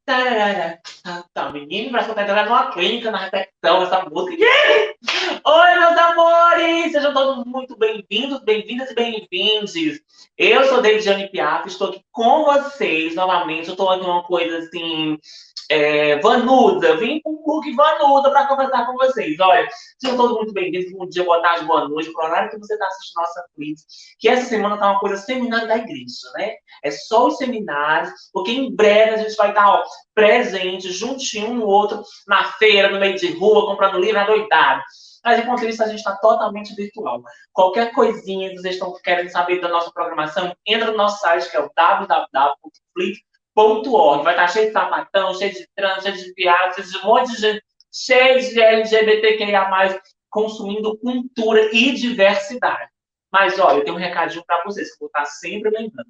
Tararara. Tá, menino, parece que eu tô entrando numa clínica, na repetição dessa música. Yeah! Oi, meus amores! Sejam todos muito bem-vindos, bem-vindas e bem-vindos. Eu sou Deide Piaf, estou aqui com vocês novamente. Eu tô aqui uma coisa assim, vanuda. Vim com um look vanuda para conversar com vocês. Olha, sejam todos muito bem-vindos. Bom dia, boa tarde, boa noite. Para o horário que você está assistindo nossa quiz, que essa semana tá uma coisa seminário da igreja, né? É só os seminários, porque em breve a gente vai estar, ó, presente, juntinho um no outro, na feira, no meio de rua, comprando livro, adoidado. Mas enquanto isso, a gente está totalmente virtual. Qualquer coisinha que vocês estão querendo saber da nossa programação, entra no nosso site, que é o www.flip.org. Vai estar cheio de sapatão, cheio de trans, cheio de viado, cheio de um monte de gente, cheio de LGBTQIA+, consumindo cultura e diversidade. Mas, olha, eu tenho um recadinho para vocês, que eu vou estar sempre lembrando.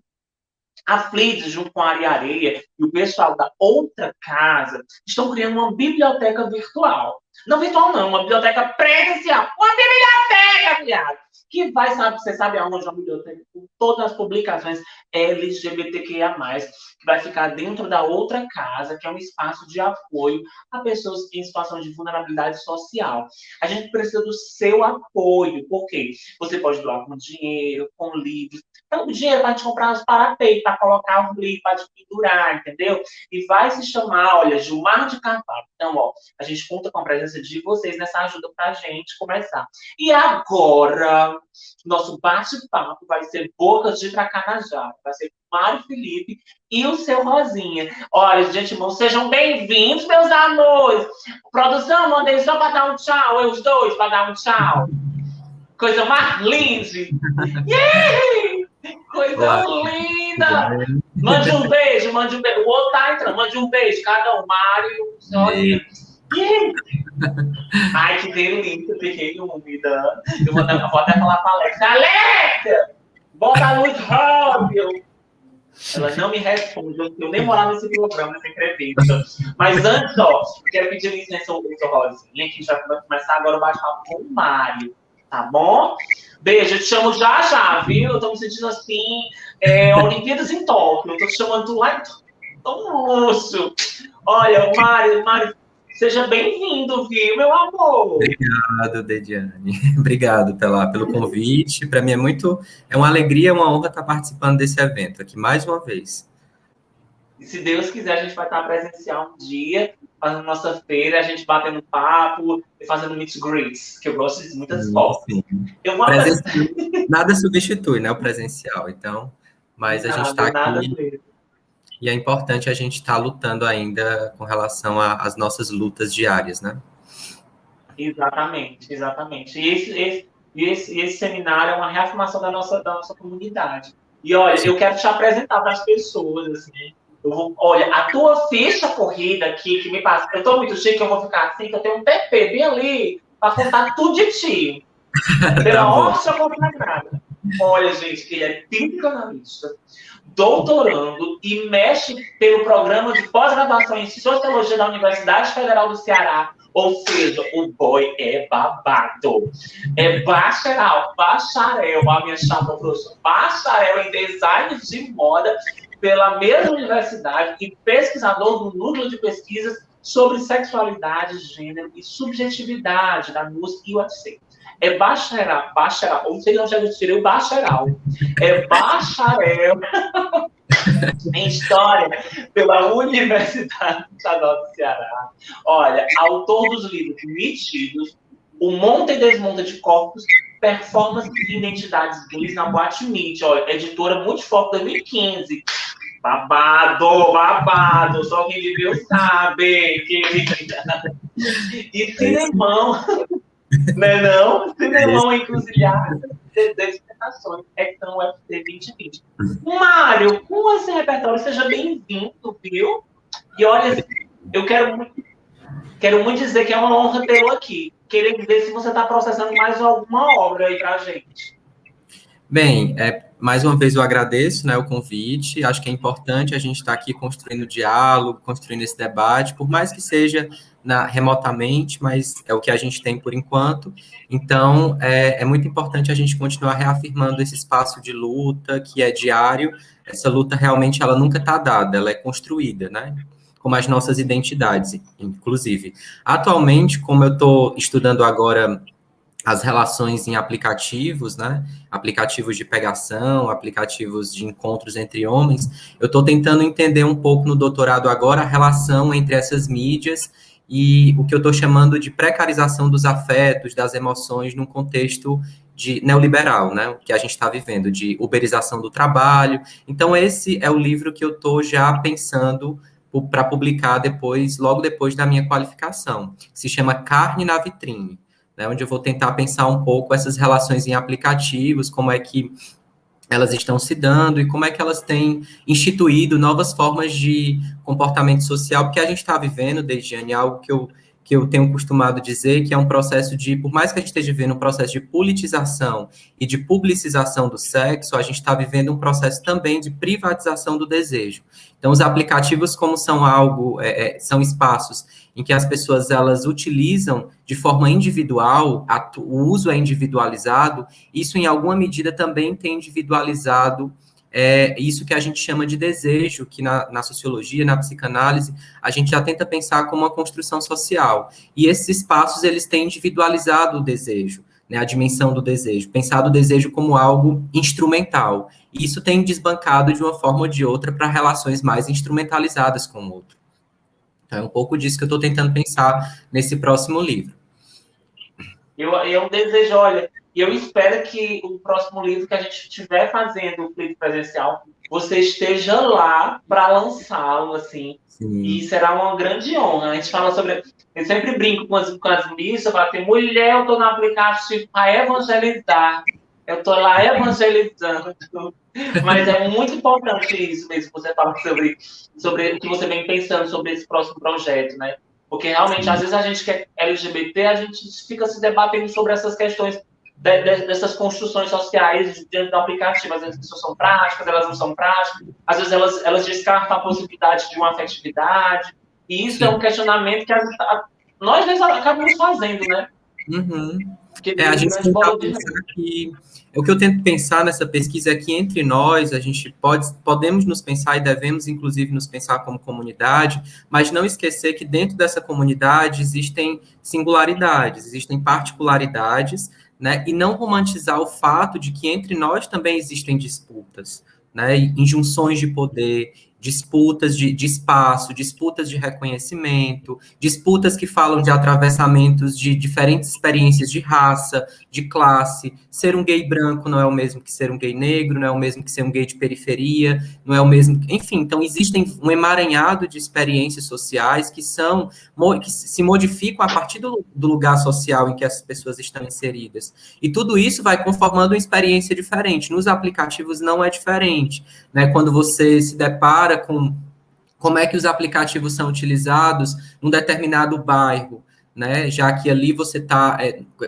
A Flides, junto com a Areia Areia e o pessoal da outra casa, estão criando uma biblioteca virtual. Não virtual, não, uma biblioteca presencial. Uma biblioteca, viado! Que vai, sabe, você sabe aonde? Uma biblioteca com todas as publicações LGBTQIA+, que vai ficar dentro da outra casa, que é um espaço de apoio a pessoas em situação de vulnerabilidade social. A gente precisa do seu apoio, porque você pode doar com dinheiro, com livros. Então, o dinheiro vai te comprar os parapeitos, para colocar o livro, para te pendurar, entendeu? E vai se chamar, olha, Gilmar de Carvalho. Então, ó, a gente conta com a presença de vocês nessa ajuda para a gente começar. E agora, nosso bate-papo vai ser Bocas de Tracanajá. Vai ser o Mário Felipe e o seu Rosinha. Olha, gente, irmão, sejam bem-vindos, meus amores. Produção, mandei só para dar um tchau, eu os dois, para dar um tchau. Coisa mais linda. Yeah! Coisa linda! Mande um beijo, mande um beijo. O outro tá entrando, mande um beijo, cada um, Mário e o Soninha. Ai, que delícia, fiquei úmida. Eu vou até falar pra Alexa. Alexa! Bota a luz róbio! Ela não me responde, eu nem morar nesse programa, nessa entrevista. Mas antes, ó, eu quero pedir licença ao Rosinha, que já vai começar agora o bate-papo com o Mário. Tá bom? Beijo, eu te chamo já já, viu? Eu tô me sentindo assim, Olimpíadas em Tóquio. Eu tô te chamando tu lá em Moço. Olha, Mário, seja bem-vindo, viu, meu amor? Obrigado, Dediane. Obrigado pelo convite. Para mim é uma alegria, uma honra estar participando desse evento aqui mais uma vez. E se Deus quiser, a gente vai estar presencial um dia, fazendo nossa feira, a gente batendo papo e fazendo meet greets, que eu gosto de muitas fotos. Nada substitui, né, o presencial, então, mas a gente está aqui e é importante a gente estar lutando ainda com relação às nossas lutas diárias, né? Exatamente. E esse seminário é uma reafirmação da nossa comunidade. E olha, eu quero te apresentar para as pessoas, assim. Olha, a tua ficha corrida aqui, que me passa, eu estou muito chique, eu vou ficar assim, que eu tenho um PP bem ali, para contar tudo de ti. Pela ótima combinada. Olha, gente, que ele é psicanalista, doutorando e mexe pelo programa de pós-graduação em Sociologia da Universidade Federal do Ceará. Ou seja, o boy é babado. É bacharel, a minha chapa professora, bacharel em design de moda pela mesma universidade e pesquisador do núcleo de pesquisas sobre sexualidade, gênero e subjetividade da música e o UFC. É bacharel, não sei onde eu tirei o bacharel. É bacharel em História pela Universidade Estadual do Ceará. Olha, autor dos livros Metidos, O Monta e Desmonta de Corpos, Performance e Identidades Gays na Boate Meet. Olha, editora Multifoco 2015. Babado, só quem viveu sabe, querida. E cinemão, né não? Cinemão encruzilhada de dissertações, Hectão UFC 2020. Mário, com esse repertório, seja bem-vindo, viu? E olha, eu quero muito dizer que é uma honra tê-lo aqui. Queria ver se você está processando mais alguma obra aí pra gente. Bem, mais uma vez eu agradeço, né, o convite. Acho que é importante a gente estar aqui construindo diálogo, construindo esse debate, por mais que seja remotamente, mas é o que a gente tem por enquanto. Então, é muito importante a gente continuar reafirmando esse espaço de luta que é diário. Essa luta realmente ela nunca está dada, ela é construída, né? como as nossas identidades, inclusive. Atualmente, como eu estou estudando agora as relações em aplicativos, né? Aplicativos de pegação, aplicativos de encontros entre homens. Eu estou tentando entender um pouco no doutorado agora a relação entre essas mídias e o que eu estou chamando de precarização dos afetos, das emoções, num contexto de neoliberal, né? Que a gente está vivendo, de uberização do trabalho. Então, esse é o livro que eu estou já pensando para publicar depois, logo depois da minha qualificação. Se chama Carne na Vitrine, né, onde eu vou tentar pensar um pouco essas relações em aplicativos, como é que elas estão se dando e como é que elas têm instituído novas formas de comportamento social, porque a gente está vivendo, Deiane, algo que eu tenho costumado dizer, que é um processo de, por mais que a gente esteja vivendo um processo de politização e de publicização do sexo, a gente está vivendo um processo também de privatização do desejo. Então, os aplicativos, como são são espaços em que as pessoas elas utilizam de forma individual, o uso é individualizado, isso em alguma medida também tem individualizado isso que a gente chama de desejo, que na sociologia, na psicanálise, a gente já tenta pensar como uma construção social. E esses espaços, eles têm individualizado o desejo, né, a dimensão do desejo, pensado o desejo como algo instrumental. E isso tem desbancado de uma forma ou de outra para relações mais instrumentalizadas com o outro. Então, é um pouco disso que eu estou tentando pensar nesse próximo livro. Eu desejo, olha, e eu espero que o próximo livro que a gente estiver fazendo o livro presencial, você esteja lá para lançá-lo, assim. Sim. E será uma grande honra. A gente fala sobre... Eu sempre brinco com as missas, eu falo assim, mulher, eu estou no aplicativo para evangelizar. Eu estou lá evangelizando. Mas é muito importante isso mesmo, você fala sobre o que você vem pensando sobre esse próximo projeto, né? Porque realmente, às vezes a gente que é LGBT, a gente fica se debatendo sobre essas questões dessas construções sociais dentro do aplicativo. Às vezes as pessoas são práticas, elas não são práticas, às vezes elas descartam a possibilidade de uma afetividade, e isso é um questionamento que nós acabamos fazendo, né? Uhum. A gente tem que pensar que... O que eu tento pensar nessa pesquisa é que entre nós, a gente podemos nos pensar e devemos, inclusive, nos pensar como comunidade, mas não esquecer que dentro dessa comunidade existem singularidades, existem particularidades, né, e não romantizar o fato de que entre nós também existem disputas, né, injunções de poder, disputas de espaço, disputas de reconhecimento, disputas que falam de atravessamentos de diferentes experiências de raça, de classe. Ser um gay branco não é o mesmo que ser um gay negro, não é o mesmo que ser um gay de periferia, não é o mesmo... Enfim, então existem um emaranhado de experiências sociais que se modificam a partir do lugar social em que as pessoas estão inseridas. E tudo isso vai conformando uma experiência diferente. Nos aplicativos não é diferente, né? Quando você se depara com como é que os aplicativos são utilizados num determinado bairro, né? Já que ali você está...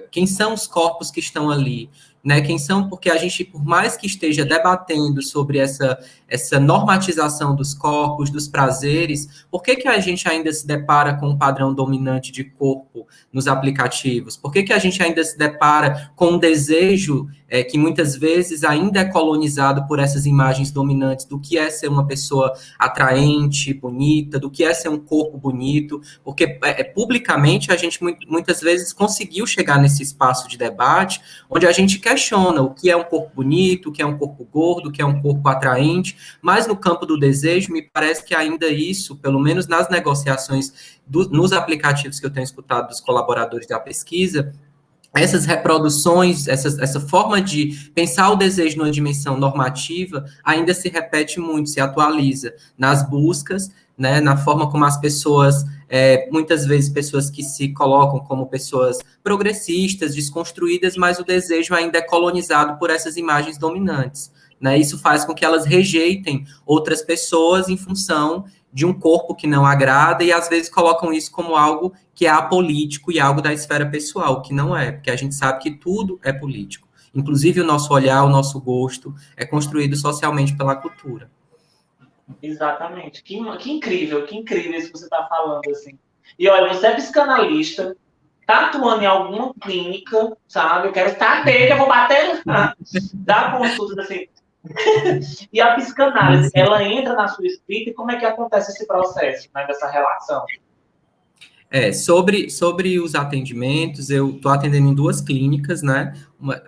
quem são os corpos que estão ali? Né? Quem são? Porque a gente, por mais que esteja debatendo sobre essa normatização dos corpos, dos prazeres, por que a gente ainda se depara com um padrão dominante de corpo nos aplicativos? Por que a gente ainda se depara com um desejo que muitas vezes ainda é colonizado por essas imagens dominantes do que é ser uma pessoa atraente, bonita, do que é ser um corpo bonito? Porque publicamente a gente muitas vezes conseguiu chegar nesse espaço de debate onde a gente questiona o que é um corpo bonito, o que é um corpo gordo, o que é um corpo atraente, mas no campo do desejo, me parece que ainda isso, pelo menos nas negociações, nos aplicativos que eu tenho escutado dos colaboradores da pesquisa, essas reproduções, essa forma de pensar o desejo numa dimensão normativa ainda se repete muito, se atualiza nas buscas, né, na forma como as pessoas, muitas vezes pessoas que se colocam como pessoas progressistas, desconstruídas, mas o desejo ainda é colonizado por essas imagens dominantes, né? Isso faz com que elas rejeitem outras pessoas em função de um corpo que não agrada e às vezes colocam isso como algo que é apolítico e algo da esfera pessoal, que não é, porque a gente sabe que tudo é político. Inclusive o nosso olhar, o nosso gosto é construído socialmente pela cultura. Exatamente. Que incrível isso que você está falando, assim. E olha, você é psicanalista, tá atuando em alguma clínica, sabe? Eu quero saber que eu vou bater lá, dar consultas, assim. E a psicanálise, ela entra na sua escrita, e como é que acontece esse processo, né, dessa relação? Sobre os atendimentos, eu estou atendendo em 2 clínicas, né?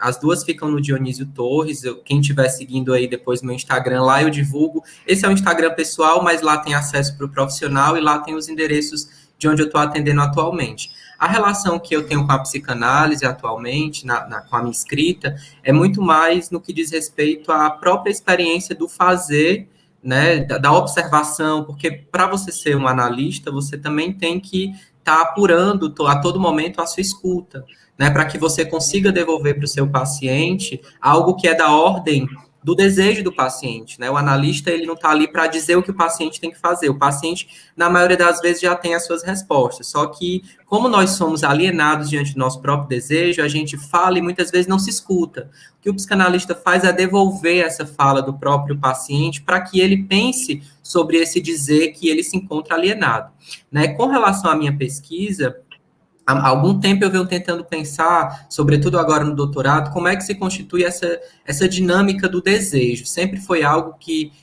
As 2 ficam no Dionísio Torres. Quem estiver seguindo aí depois no meu Instagram, lá eu divulgo. Esse é o Instagram pessoal, mas lá tem acesso para o profissional e lá tem os endereços de onde eu estou atendendo atualmente. A relação que eu tenho com a psicanálise atualmente, com a minha escrita, é muito mais no que diz respeito à própria experiência do fazer, né, da observação, porque para você ser um analista, você também tem que estar apurando a todo momento a sua escuta, né, para que você consiga devolver para o seu paciente algo que é da ordem do desejo do paciente, né? O analista, ele não está ali para dizer o que o paciente tem que fazer. O paciente, na maioria das vezes, já tem as suas respostas. Só que, como nós somos alienados diante do nosso próprio desejo, a gente fala e muitas vezes não se escuta. O que o psicanalista faz é devolver essa fala do próprio paciente para que ele pense sobre esse dizer que ele se encontra alienado, né? Com relação à minha pesquisa, há algum tempo eu venho tentando pensar, sobretudo agora no doutorado, como é que se constitui essa dinâmica do desejo. Sempre foi algo que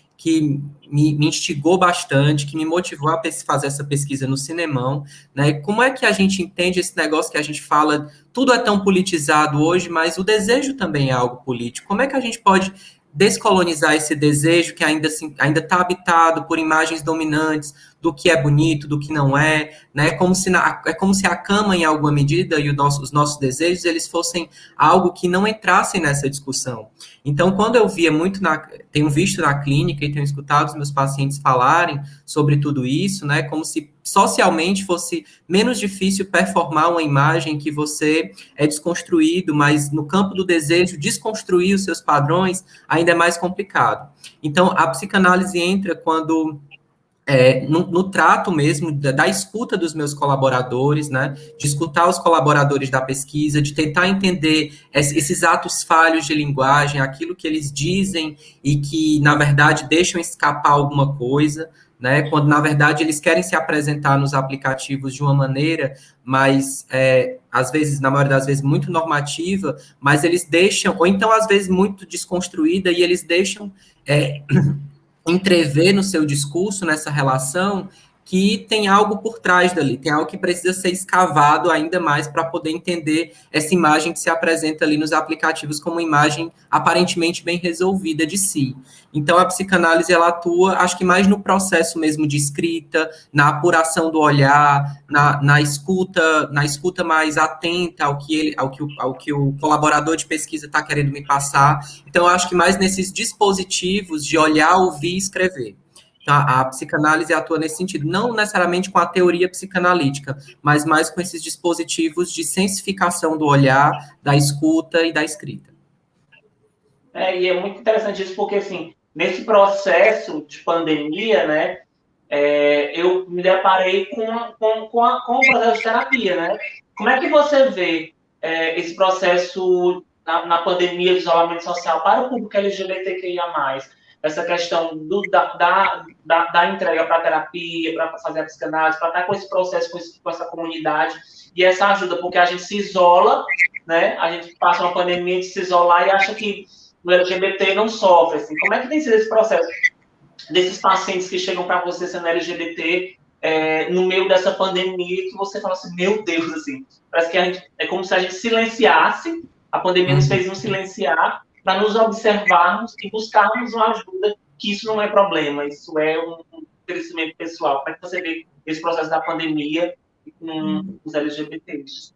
me instigou bastante, que me motivou a fazer essa pesquisa no Cinemão, né? Como é que a gente entende esse negócio que a gente fala, tudo é tão politizado hoje, mas o desejo também é algo político. Como é que a gente pode descolonizar esse desejo que ainda está habitado por imagens dominantes do que é bonito, do que não é, né? É como se a cama, em alguma medida, e os nossos desejos, eles fossem algo que não entrassem nessa discussão. Então, quando eu via tenho visto na clínica e tenho escutado os meus pacientes falarem sobre tudo isso, né? Como se socialmente fosse menos difícil performar uma imagem que você é desconstruído, mas no campo do desejo, desconstruir os seus padrões ainda é mais complicado. Então, a psicanálise entra quando no trato mesmo da escuta dos meus colaboradores, né, de escutar os colaboradores da pesquisa, de tentar entender esses atos falhos de linguagem, aquilo que eles dizem e que, na verdade, deixam escapar alguma coisa, né, quando, na verdade, eles querem se apresentar nos aplicativos de uma maneira, mas, às vezes, na maioria das vezes, muito normativa, mas eles deixam, ou então, às vezes, muito desconstruída, e eles deixam entrever no seu discurso, nessa relação, que tem algo por trás dali, tem algo que precisa ser escavado ainda mais para poder entender essa imagem que se apresenta ali nos aplicativos como uma imagem aparentemente bem resolvida de si. Então, a psicanálise, ela atua, acho que mais no processo mesmo de escrita, na apuração do olhar, na escuta mais atenta ao que o colaborador de pesquisa está querendo me passar. Então, acho que mais nesses dispositivos de olhar, ouvir e escrever. Então, a psicanálise atua nesse sentido, não necessariamente com a teoria psicanalítica, mas mais com esses dispositivos de sensificação do olhar, da escuta e da escrita. E é muito interessante isso, porque, assim, nesse processo de pandemia, né, eu me deparei com o processo de terapia, né? Como é que você vê esse processo na pandemia de isolamento social para o público LGBTQIA+, essa questão da entrega para a terapia, para fazer a psicanálise, para estar com esse processo, com essa comunidade, e essa ajuda, porque a gente se isola, né? A gente passa uma pandemia de se isolar e acha que o LGBT não sofre, assim. Como é que tem sido esse processo desses pacientes que chegam para você sendo LGBT no meio dessa pandemia, que você fala assim, meu Deus, assim, parece que é como se a gente silenciasse, a pandemia nos fez nos silenciar, para nos observarmos e buscarmos uma ajuda, que isso não é problema, isso é um crescimento pessoal. Como é que você vê esse processo da pandemia com os LGBTs?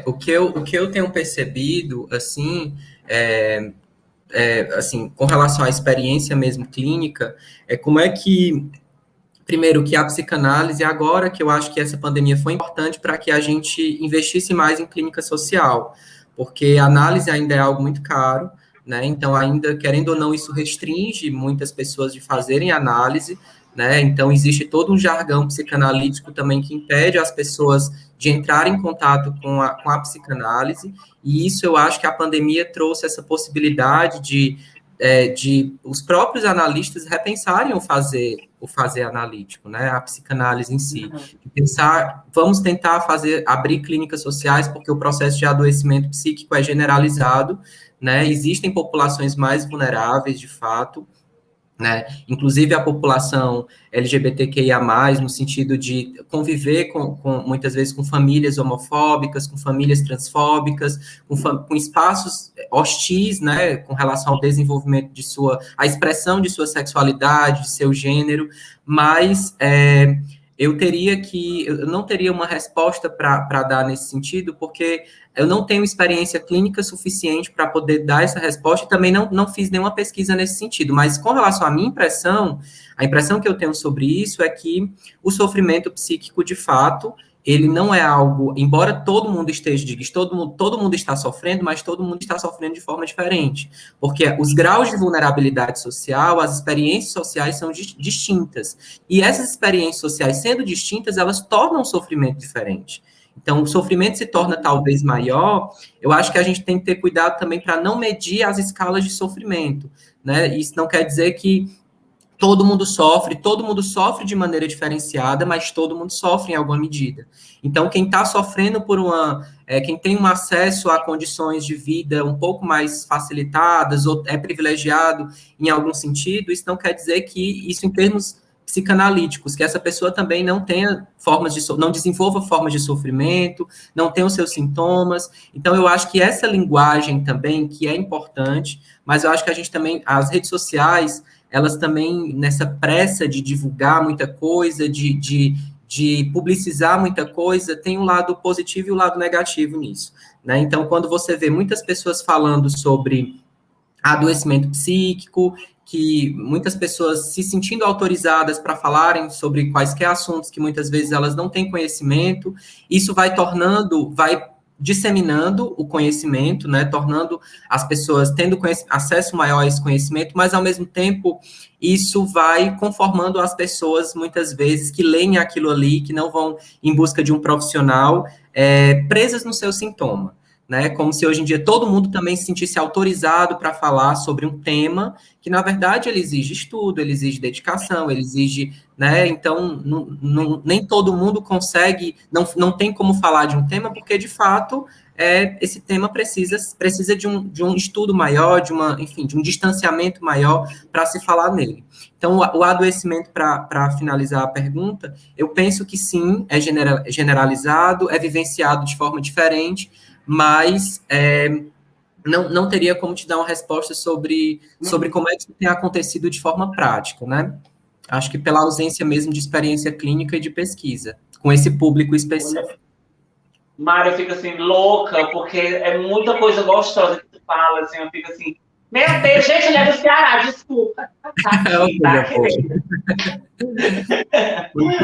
O que eu tenho percebido, assim, assim, com relação à experiência mesmo clínica, como é que, primeiro, que a psicanálise, agora que eu acho que essa pandemia foi importante para que a gente investisse mais em clínica social, porque a análise ainda é algo muito caro, né? Então, ainda, querendo ou não, isso restringe muitas pessoas de fazerem análise, né? Então, existe todo um jargão psicanalítico também que impede as pessoas de entrar em contato com a psicanálise, e isso eu acho que a pandemia trouxe essa possibilidade de os próprios analistas repensarem o fazer analítico, né, a psicanálise em si, pensar, vamos tentar abrir clínicas sociais, porque o processo de adoecimento psíquico é generalizado, né? Existem populações mais vulneráveis, de fato, né? Inclusive a população LGBTQIA+, no sentido de conviver muitas vezes com famílias homofóbicas, com famílias transfóbicas, com espaços hostis, né, com relação ao desenvolvimento a expressão de sua sexualidade, de seu gênero, mas eu não teria uma resposta para dar nesse sentido, porque eu não tenho experiência clínica suficiente para poder dar essa resposta e também não fiz nenhuma pesquisa nesse sentido. Mas com relação à minha impressão, a impressão que eu tenho sobre isso é que o sofrimento psíquico, de fato, ele não é algo, embora todo mundo esteja, todo mundo está sofrendo, mas todo mundo está sofrendo de forma diferente. Porque os graus de vulnerabilidade social, as experiências sociais são distintas. E essas experiências sociais, sendo distintas, elas tornam o sofrimento diferente. Então, o sofrimento se torna talvez maior. Eu acho que a gente tem que ter cuidado também para não medir as escalas de sofrimento, né? Isso não quer dizer que todo mundo sofre de maneira diferenciada, mas todo mundo sofre em alguma medida. Então, quem está sofrendo quem tem um acesso a condições de vida um pouco mais facilitadas, ou é privilegiado em algum sentido, isso não quer dizer que isso em termos psicanalíticos, que essa pessoa também não tenha não desenvolva formas de sofrimento, não tenha os seus sintomas. Então, eu acho que essa linguagem também, que é importante, mas eu acho que a gente também, as redes sociais, elas também, nessa pressa de divulgar muita coisa, de publicizar muita coisa, tem um lado positivo e um lado negativo nisso, né? Então, quando você vê muitas pessoas falando sobre adoecimento psíquico, que muitas pessoas se sentindo autorizadas para falarem sobre quaisquer assuntos que muitas vezes elas não têm conhecimento, isso vai disseminando o conhecimento, né, tornando as pessoas tendo acesso maior a esse conhecimento, mas ao mesmo tempo isso vai conformando as pessoas muitas vezes que leem aquilo ali, que não vão em busca de um profissional, presas no seu sintoma, né? Como se hoje em dia todo mundo também se sentisse autorizado para falar sobre um tema que, na verdade, ele exige estudo, ele exige dedicação, ele exige, né? Então, nem todo mundo consegue, não tem como falar de um tema, porque, de fato, esse tema precisa de um estudo maior, enfim, de um distanciamento maior para se falar nele. Então, o adoecimento, para finalizar a pergunta, eu penso que sim, é generalizado, é vivenciado de forma diferente, mas não teria como te dar uma resposta sobre como é que isso tem acontecido de forma prática, né? Acho que pela ausência mesmo de experiência clínica e de pesquisa, com esse público específico. Mário, eu fico assim, louca, porque é muita coisa gostosa que tu fala, assim, eu fico assim, meu Deus, gente, ele é do Ceará, desculpa. Tá aqui, tá querida.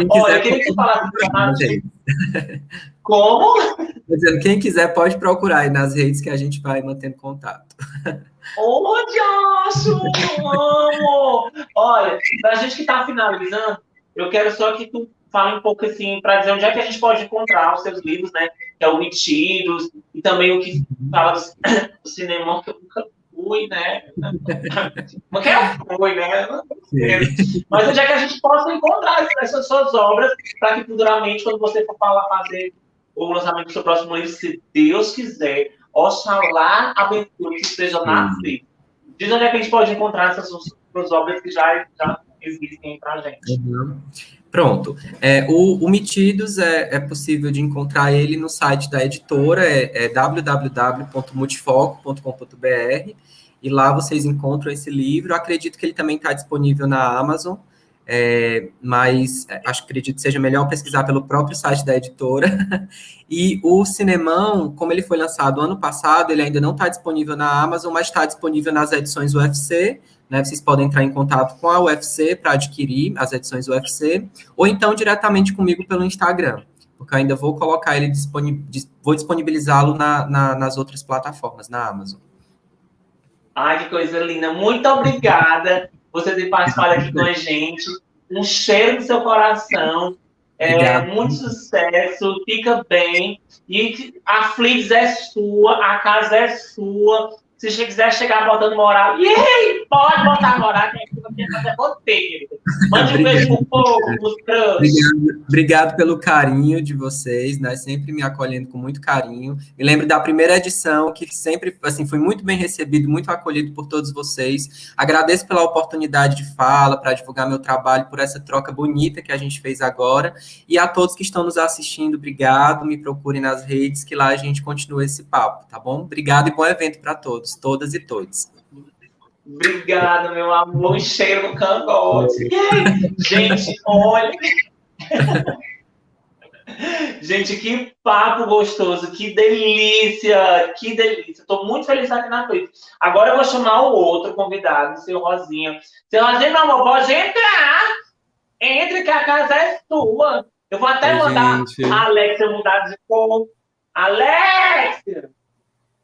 Olha, eu queria que tu falasse. Como? Quem quiser pode procurar aí nas redes que a gente vai mantendo contato. Ô, Josh, eu amo! Olha, pra gente que tá finalizando, eu quero só que tu fale um pouco assim, para dizer onde é que a gente pode encontrar os seus livros, né? Que é o Metidos, e também o que fala do cinema, que eu nunca fui, né? Mas que eu fui, né? Mas onde é que a gente possa encontrar essas suas obras, para que futuramente, quando você for fazer o lançamento do seu próximo livro, se Deus quiser, Oxalá abençoe que esteja nascido. Diz onde é que a gente pode encontrar essas suas obras que já existem para a gente. Uhum. Pronto. O Metidos é possível de encontrar ele no site da editora, www.multifoco.com.br, e lá vocês encontram esse livro. Eu acredito que ele também está disponível na Amazon, mas acredito que seja melhor pesquisar pelo próprio site da editora. E o Cinemão, como ele foi lançado ano passado, ele ainda não está disponível na Amazon, mas está disponível nas edições UFC, né? Vocês podem entrar em contato com a UFC para adquirir as edições UFC, ou então diretamente comigo pelo Instagram, porque eu ainda vou colocar ele vou disponibilizá-lo nas outras plataformas, na Amazon. Ai, que coisa linda. Muito obrigada por você ter participado aqui com a gente. Um cheiro no seu coração. Muito sucesso. Fica bem. E a Flix é sua, a casa é sua. Se você quiser chegar botando moral, pode botar moral, que eu quero fazer você, querido. Mande um beijo pro povo, pros crush. Obrigado pelo carinho de vocês, né? Sempre me acolhendo com muito carinho. Me lembro da primeira edição, que sempre, assim, foi muito bem recebido, muito acolhido por todos vocês. Agradeço pela oportunidade de fala, para divulgar meu trabalho, por essa troca bonita que a gente fez agora. E a todos que estão nos assistindo, obrigado. Me procurem nas redes, que lá a gente continua esse papo, tá bom? Obrigado e bom evento para todos, todas e todos. Obrigado, meu amor. Um cheiro no cangote. Gente, olha. Gente, que papo gostoso, que delícia, que delícia. Estou muito feliz de estar aqui na Twitch. Agora eu vou chamar o outro convidado, o seu Rosinha. Seu Rosinha, meu amor, pode entrar. Entre que a casa é sua. Eu vou até mandar a Alexia mudar de cor. Alexia,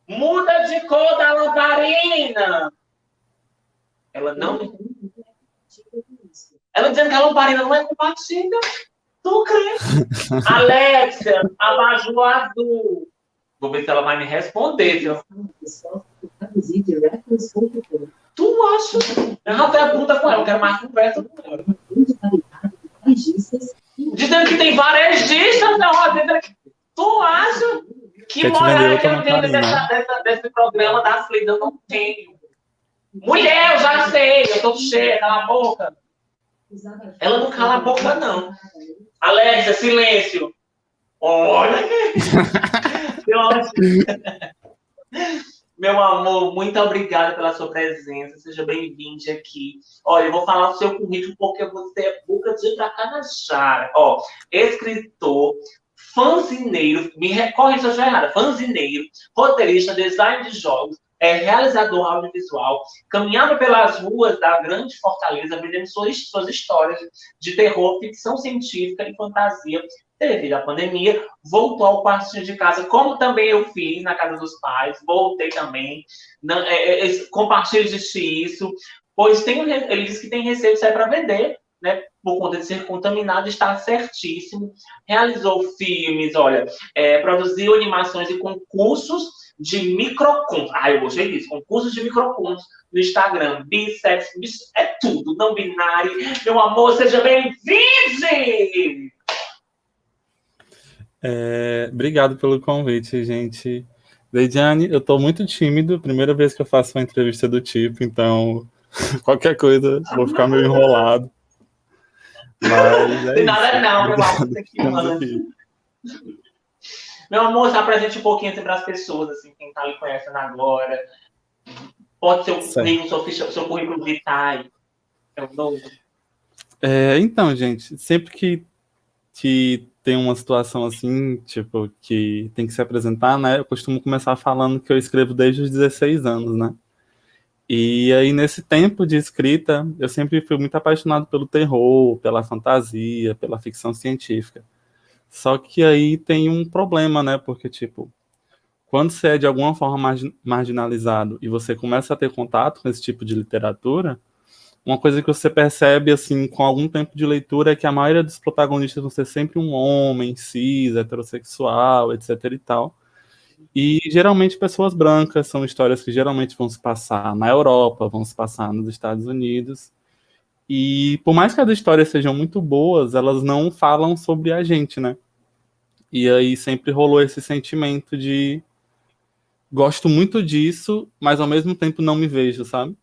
muda de cor da lamparina. Ela não... Ela dizendo que a lamparina não é compatível. Tu crê? Alexia, abajur azul. Vou ver se ela vai me responder, viu? Tu acha? Eu pergunta com ela, eu quero mais conversa com ela. Dizendo que tem varejistas, não, tu acha? Que moral é que eu tenho desse programa da Flida? Eu não tenho. Mulher, eu já sei, eu tô cheia, cala a boca. Ela não cala a boca, não. Alexia, silêncio. Olha meu amor, muito obrigada pela sua presença. Seja bem-vindo aqui. Olha, eu vou falar o seu currículo porque você é boca de Itacanajara. Ó, escritor, fanzineiro, me recorre se eu estiver errada, fanzineiro, roteirista, design de jogos, realizador audiovisual, caminhava pelas ruas da grande Fortaleza, vendendo suas histórias de terror, ficção científica e fantasia. Devido à pandemia, voltou ao quartinho de casa, como também eu fiz na casa dos pais, voltei também, compartilho de isso, pois ele disse que tem receio de sair para vender, né, por conta de ser contaminado, está certíssimo, realizou filmes, olha, produziu animações e concursos de microcontos. Eu gostei disso, concursos de microcontos no Instagram, bissexo, é tudo, não binário. Meu amor, seja bem-vindo! Obrigado pelo convite, gente. Leidiane, eu tô muito tímido, primeira vez que eu faço uma entrevista do tipo, então qualquer coisa, vou ficar meio enrolado. Mas tem nada não, meu amor. Meu amor, se apresente um pouquinho assim, para as pessoas, assim, quem tá lhe conhecendo agora. Pode ser o currículo, seu currículo vitae. Então, gente, sempre que tem uma situação assim, tipo, que tem que se apresentar, né? Eu costumo começar falando que eu escrevo desde os 16 anos, né? E aí, nesse tempo de escrita, eu sempre fui muito apaixonado pelo terror, pela fantasia, pela ficção científica. Só que aí tem um problema, né? Porque, tipo, quando você é de alguma forma marginalizado e você começa a ter contato com esse tipo de literatura, uma coisa que você percebe, assim, com algum tempo de leitura é que a maioria dos protagonistas vão ser sempre um homem, cis, heterossexual, etc e tal. E, geralmente, pessoas brancas, são histórias que geralmente vão se passar na Europa, vão se passar nos Estados Unidos. E, por mais que as histórias sejam muito boas, elas não falam sobre a gente, né? E aí sempre rolou esse sentimento de gosto muito disso, mas ao mesmo tempo não me vejo, sabe?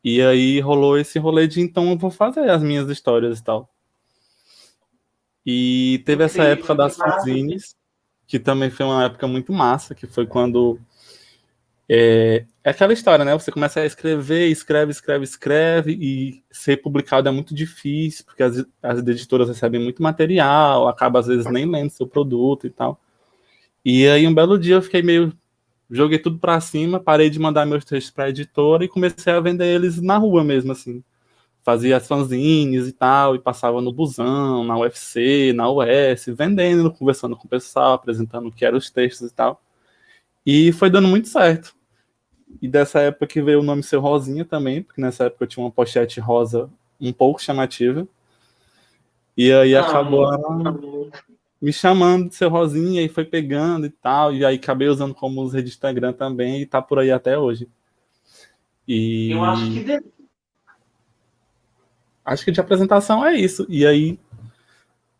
E aí rolou esse rolê de então eu vou fazer as minhas histórias e tal. E teve essa época das fanzines, que também foi uma época muito massa, que foi quando... É aquela história, né? Você começa a escrever, escreve, e ser publicado é muito difícil, porque as editoras recebem muito material, acaba às vezes nem lendo seu produto e tal. E aí um belo dia eu fiquei meio... Joguei tudo pra cima, parei de mandar meus textos pra editora e comecei a vender eles na rua mesmo, assim. Fazia as fanzines e tal, e passava no busão, na UFC, na US, vendendo, conversando com o pessoal, apresentando o que eram os textos e tal. E foi dando muito certo. E dessa época que veio o nome Seu Rosinha também, porque nessa época eu tinha uma pochete rosa um pouco chamativa. E aí acabou me chamando de seu Rosinha e foi pegando e tal, e aí acabei usando como uso de Instagram também e tá por aí até hoje. Eu acho E que acho que de apresentação é isso. E aí,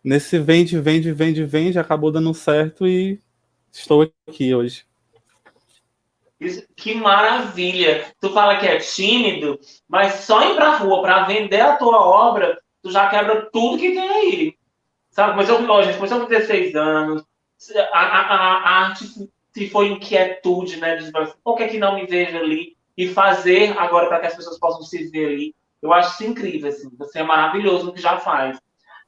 nesse vende, acabou dando certo e estou aqui hoje. Que maravilha! Tu fala que é tímido, mas só ir pra rua para vender a tua obra, tu já quebra tudo que tem aí. Sabe? Começou com 16 anos, a arte se foi inquietude, né? De por que, que não me vejo ali? E fazer agora para que as pessoas possam se ver ali. Eu acho isso incrível, assim. Você é maravilhoso no que já faz.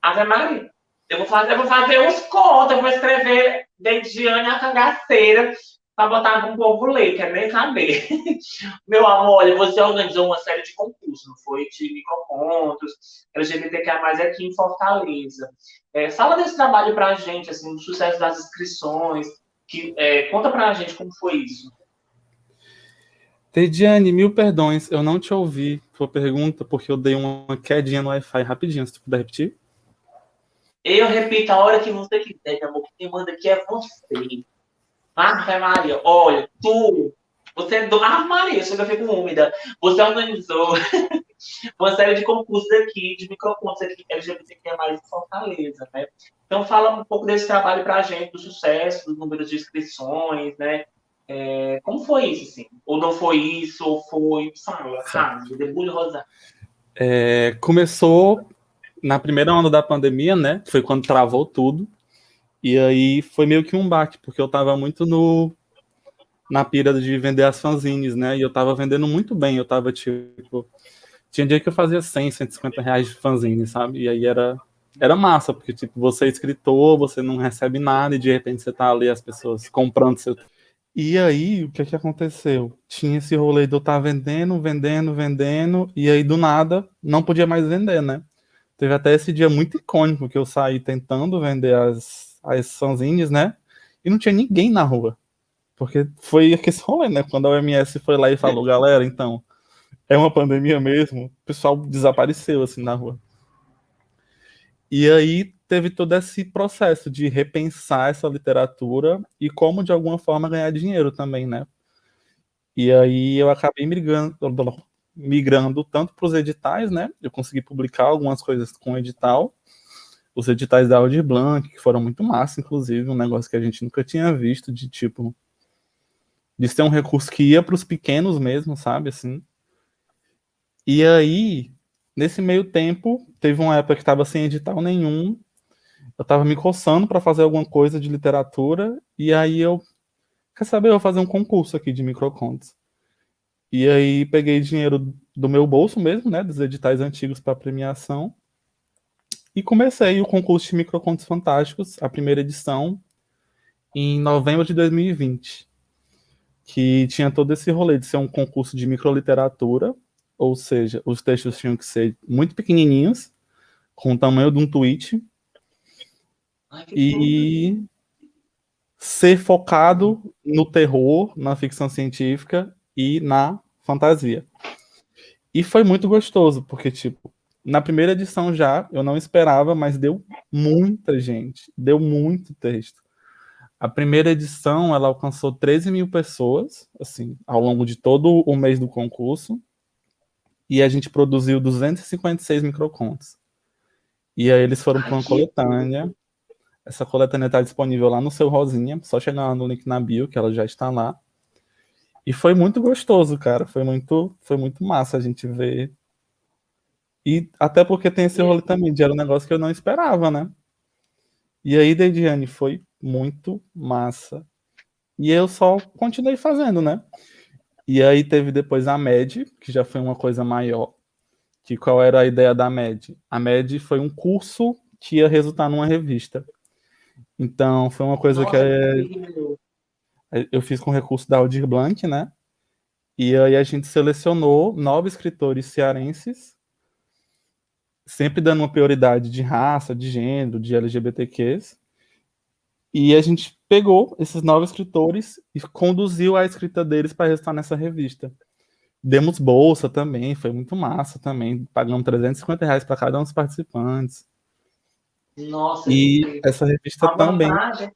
Ave Maria, eu vou fazer uns contos, eu vou escrever Dediane a cangaceira para botar no povo ler, quer nem saber. Meu amor, olha, você organizou uma série de concursos, não foi? De microcontos, LGBTQIA+, aqui em Fortaleza. Fala desse trabalho para a gente, assim, do sucesso das inscrições, conta para a gente como foi isso. Tediane, mil perdões, eu não te ouvi tua pergunta porque eu dei uma quedinha no Wi-Fi rapidinho, se tu puder repetir. Eu repito a hora que você quiser, meu amor, que quem manda aqui é você. Ah, Maria, olha, você é do... Ah, Maria, chega, eu fico úmida. Você organizou uma série de concursos aqui, de microcontos aqui, LGBTQIA+, em Fortaleza, né? Então, fala um pouco desse trabalho para a gente, do sucesso, dos números de inscrições, né? Como foi isso, assim? Ou não foi isso, ou foi... Fala, rasga, debulha rosa. Começou na primeira onda da pandemia, né? Foi quando travou tudo. E aí foi meio que um baque, porque eu tava muito na pira de vender as fanzines, né? E eu tava vendendo muito bem. Eu tava, tipo... Tinha dia que eu fazia 100, 150 reais de fanzine, sabe? E aí era massa, porque, tipo, você é escritor, você não recebe nada e de repente você tá ali, as pessoas comprando seu... E aí, o que que aconteceu? Tinha esse rolê de eu estar vendendo, e aí do nada não podia mais vender, né? Teve até esse dia muito icônico que eu saí tentando vender as fanzines, né? E não tinha ninguém na rua. Porque foi aquele rolê, né? Quando a OMS foi lá e falou, galera, então, é uma pandemia mesmo, o pessoal desapareceu assim na rua. E aí teve todo esse processo de repensar essa literatura e como de alguma forma ganhar dinheiro também, né? E aí eu acabei migrando tanto para os editais, né? Eu consegui publicar algumas coisas com edital, os editais da Aldir Blanc, que foram muito massa, inclusive, um negócio que a gente nunca tinha visto, de tipo, de ser um recurso que ia para os pequenos mesmo, sabe, assim. E aí, nesse meio tempo, teve uma época que estava sem edital nenhum, eu estava me coçando para fazer alguma coisa de literatura, e aí quer saber, eu vou fazer um concurso aqui de microcontos. E aí peguei dinheiro do meu bolso mesmo, né, dos editais antigos para premiação, e comecei o concurso de Microcontos Fantásticos, a primeira edição, em novembro de 2020, que tinha todo esse rolê de ser um concurso de microliteratura, ou seja, os textos tinham que ser muito pequenininhos, com o tamanho de um tweet, Ai, que tudo. e ser focado no terror, na ficção científica e na fantasia. E foi muito gostoso, porque, tipo, na primeira edição já, eu não esperava, mas deu muita gente, deu muito texto. A primeira edição, ela alcançou 13 mil pessoas, assim, ao longo de todo o mês do concurso, e a gente produziu 256 microcontos. E aí eles foram para Ai, uma que coletânea. Essa coletânea está disponível lá no seu Rosinha, só chegar lá no link na bio, que ela já está lá. E foi muito gostoso, cara, foi muito massa a gente ver. E até porque tem esse rolê também, de era um negócio que eu não esperava, né? E aí, Dediane, foi muito massa. E eu só continuei fazendo, né? E aí teve depois a MED, que já foi uma coisa maior. Que qual era a ideia da MED? A MED foi um curso que ia resultar numa revista. Então, foi uma coisa que Nossa, que incrível. eu fiz com recurso da Aldir Blanc, né? E aí a gente selecionou 9 escritores cearenses, sempre dando uma prioridade de raça, de gênero, de LGBTQs. E a gente pegou esses 9 escritores e conduziu a escrita deles para restar nessa revista. Demos bolsa também, foi muito massa também. Pagamos R$ 350 para cada um dos participantes. Nossa, que E incrível. essa revista A também. vantagem,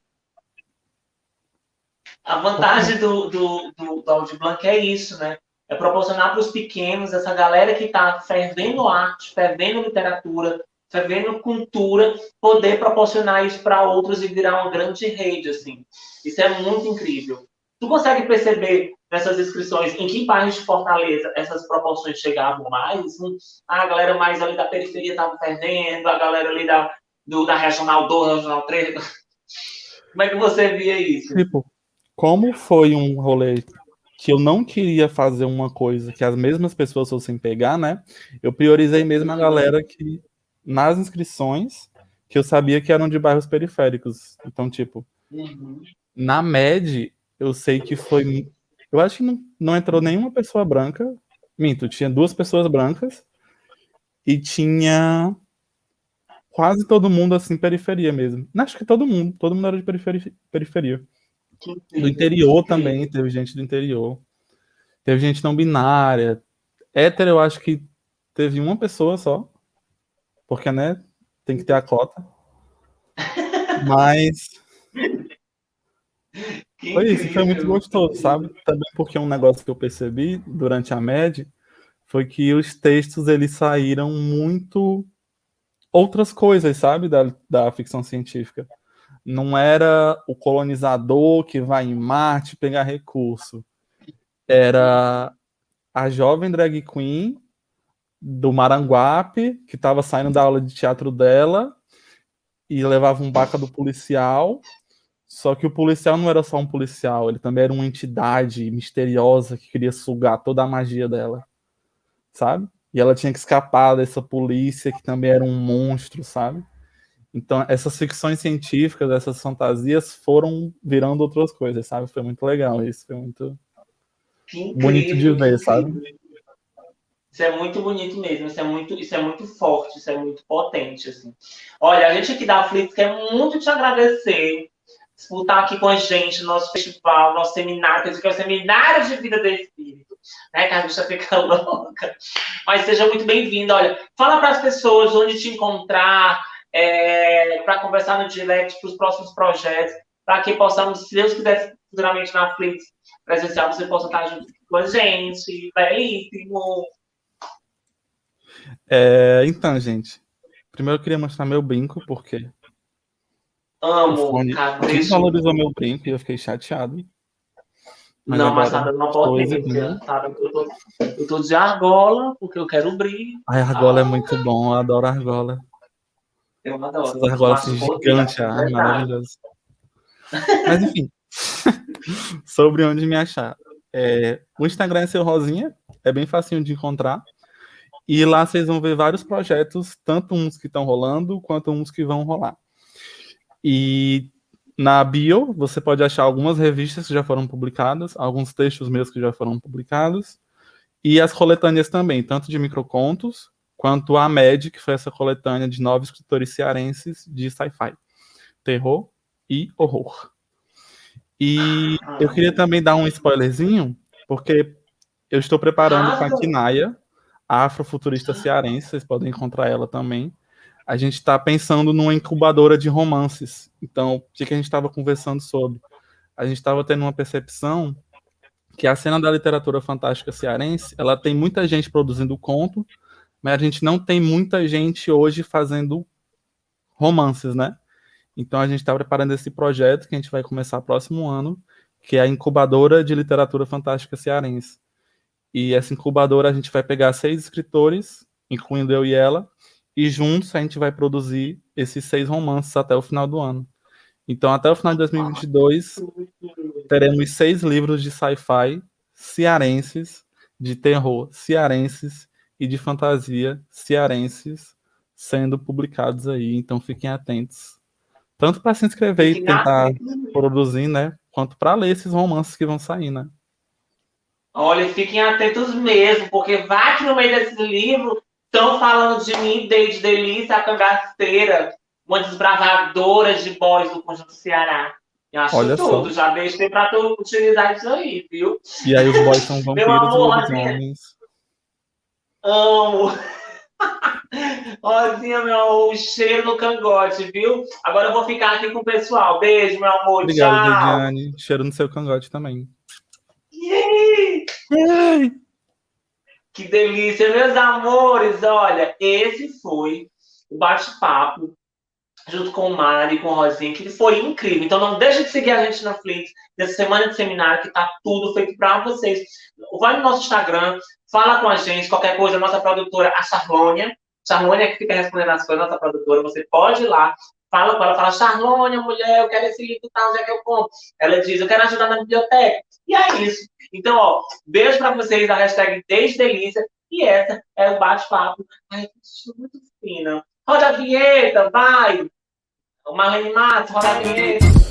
a vantagem do Aldir Blanc é isso, né? É proporcionar para os pequenos, essa galera que está fervendo arte, fervendo literatura, fervendo cultura, poder proporcionar isso para outros e virar uma grande rede, assim. Isso é muito incrível. Tu consegue perceber nessas inscrições em que bairros de Fortaleza essas proporções chegavam mais? Assim, a galera mais ali da periferia estava fervendo, a galera ali da Regional 2, Regional 3. Como é que você via isso? Tipo, como foi um rolê que eu não queria fazer uma coisa que as mesmas pessoas fossem pegar, né? Eu priorizei mesmo a galera que, nas inscrições, que eu sabia que eram de bairros periféricos. Então, tipo, Uhum. na MED, eu sei que foi. Eu acho que não entrou nenhuma pessoa branca. Minto, tinha 2 pessoas brancas e tinha quase todo mundo assim, periferia mesmo. Acho que todo mundo era de periferia. Que Do incrível, que interior também, incrível. teve gente do interior. Teve gente não binária. Hétero, eu acho que teve uma pessoa só, porque, né, tem que ter a cota. Mas Que foi isso, foi muito incrível, que gostoso, sabe? incrível. Também porque um negócio que eu percebi durante a MED foi que os textos, eles saíram muito outras coisas, sabe, da ficção científica. Não era o colonizador que vai em Marte pegar recurso. Era a jovem drag queen do Maranguape, que estava saindo da aula de teatro dela e levava um baca do policial. Só que o policial não era só um policial, ele também era uma entidade misteriosa que queria sugar toda a magia dela, sabe? E ela tinha que escapar dessa polícia que também era um monstro, sabe? Então, essas ficções científicas, essas fantasias foram virando outras coisas, sabe? Foi muito legal isso, foi muito Que bonito de incrível, que ver, sabe? incrível. Isso é muito bonito mesmo, isso é muito forte, isso é muito potente, assim. Olha, a gente aqui da Flix quer muito te agradecer por estar aqui com a gente no nosso festival, nosso seminário, que é o Seminário de Vida do Espírito, né? Que a gente fica louca. Mas seja muito bem-vindo. Olha, fala para as pessoas onde te encontrar, para conversar no direct, para os próximos projetos, para que possamos, se Deus quiser, futuramente na Flix presencial, você possa estar junto com a gente. Belíssimo! Então, gente, primeiro eu queria mostrar meu brinco, porque o Amo, fone cara, deixa. desvalorizou meu brinco e eu fiquei chateado. Mas Não, mas agora tá dando uma estou potência, exibindo. sabe? Eu tô de argola, porque eu quero brilho. Ai, argola é muito bom, eu adoro argola. Eu Essas adoro. Eu argolas acho assim, poder, gigantes, acho ai, verdade. maravilhoso. Mas enfim, sobre onde me achar. O Instagram é seu Rosinha, é bem facinho de encontrar. E lá vocês vão ver vários projetos, tanto uns que estão rolando, quanto uns que vão rolar. E na bio, você pode achar algumas revistas que já foram publicadas, alguns textos meus que já foram publicados, e as coletâneas também, tanto de microcontos, quanto a MED, que foi essa coletânea de 9 escritores cearenses de sci-fi, terror e horror. E eu queria também dar um spoilerzinho, porque eu estou preparando com a Arrasa. Kinaya, a afrofuturista cearense, vocês podem encontrar ela também. A gente está pensando numa incubadora de romances. Então, o que a gente estava conversando sobre? A gente estava tendo uma percepção que a cena da literatura fantástica cearense, ela tem muita gente produzindo conto, mas a gente não tem muita gente hoje fazendo romances, né? Então a gente está preparando esse projeto que a gente vai começar próximo ano, que é a incubadora de literatura fantástica cearense. E essa incubadora a gente vai pegar 6 escritores, incluindo eu e ela, e juntos a gente vai produzir esses 6 romances até o final do ano. Então, até o final de 2022, teremos 6 livros de sci-fi cearenses, de terror cearenses e de fantasia cearenses sendo publicados aí. Então, fiquem atentos. Tanto para se inscrever e Fiquem tentar atentos. produzir, né? Quanto para ler esses romances que vão sair, né? Olha, fiquem atentos mesmo, porque vai que no meio desse livro estão falando de mim, desde Delícia, a cangaceira, uma desbravadora de boys do Conjunto Ceará. Eu acho Olha só. tudo, já deixei para tu utilizar isso aí, viu? E aí os boys são Meu vampiros e amor, Rosinha, lobisomens. amo. Rosinha, meu amor, um cheiro no cangote, viu? Agora eu vou ficar aqui com o pessoal. Beijo, meu amor. Obrigado, Tchau. Lidiane. Cheiro no seu cangote também. Ih, Ai. que delícia, meus amores. Olha, esse foi o bate-papo junto com o Mari, com o Rosinha, que foi incrível. Então não deixe de seguir a gente na Flix, nessa semana de seminário, que tá tudo feito para vocês. Vai no nosso Instagram, fala com a gente, qualquer coisa, a nossa produtora, a Charlônia. Charlônia que fica respondendo as coisas, nossa produtora, você pode ir lá, fala com ela, fala, Charlônia, mulher, eu quero esse livro e tal, onde é que eu compro? Ela diz, eu quero ajudar na biblioteca. E é isso. Então, ó, beijo para vocês, a hashtag Desde Delícia, e essa é o bate-papo. Ai, que muito fina. Roda a vinheta, vai! O Marlene Matos, roda a vinheta.